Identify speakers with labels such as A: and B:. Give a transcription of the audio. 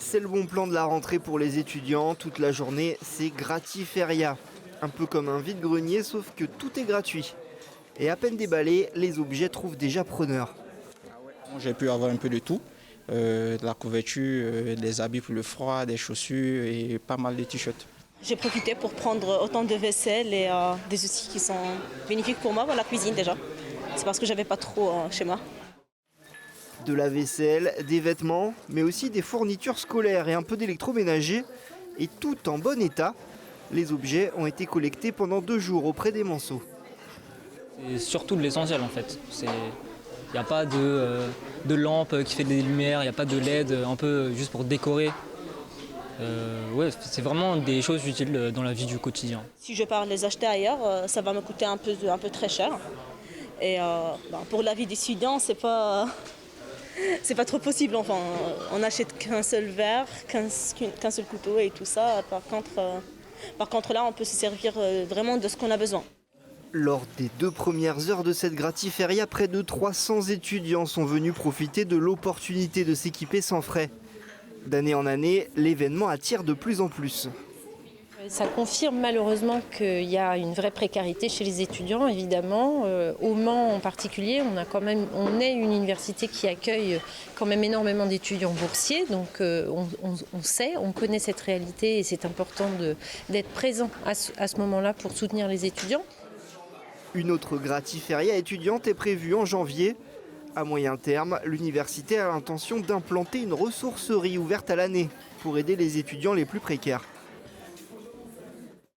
A: C'est le bon plan de la rentrée pour les étudiants. Toute la journée, c'est Gratiferia. Un peu comme un vide-grenier, sauf que tout est gratuit. Et à peine déballés, les objets trouvent déjà preneurs.
B: J'ai pu avoir un peu de tout, de la couverture, des habits pour le froid, des chaussures et pas mal de t-shirts.
C: J'ai profité pour prendre autant de vaisselle et des outils qui sont bénéfiques pour moi, pour la cuisine déjà. C'est parce que j'avais pas trop chez moi.
A: De la vaisselle, des vêtements, mais aussi des fournitures scolaires et un peu d'électroménager. Et tout en bon état. Les objets ont été collectés pendant 2 jours auprès des Manceaux.
D: C'est surtout de l'essentiel en fait. Il n'y a pas de lampe qui fait des lumières, il n'y a pas de LED un peu juste pour décorer. Ouais, c'est vraiment des choses utiles dans la vie du quotidien.
C: Si je pars les acheter ailleurs, ça va me coûter un peu très cher. Et pour la vie d'étudiant, c'est pas trop possible. Enfin, on n'achète qu'un seul verre, qu'un seul couteau et tout ça. Par contre là, on peut se servir vraiment de ce qu'on a besoin.
A: Lors des 2 premières heures de cette Gratiferia, près de 300 étudiants sont venus profiter de l'opportunité de s'équiper sans frais. D'année en année, l'événement attire de plus en plus.
E: Ça confirme malheureusement qu'il y a une vraie précarité chez les étudiants, évidemment. Au Mans en particulier, on est une université qui accueille quand même énormément d'étudiants boursiers. Donc on connaît cette réalité et c'est important d'être présent à ce moment-là pour soutenir les étudiants.
A: Une autre Gratiferia étudiante est prévue en janvier. À moyen terme, l'université a l'intention d'implanter une ressourcerie ouverte à l'année pour aider les étudiants les plus précaires.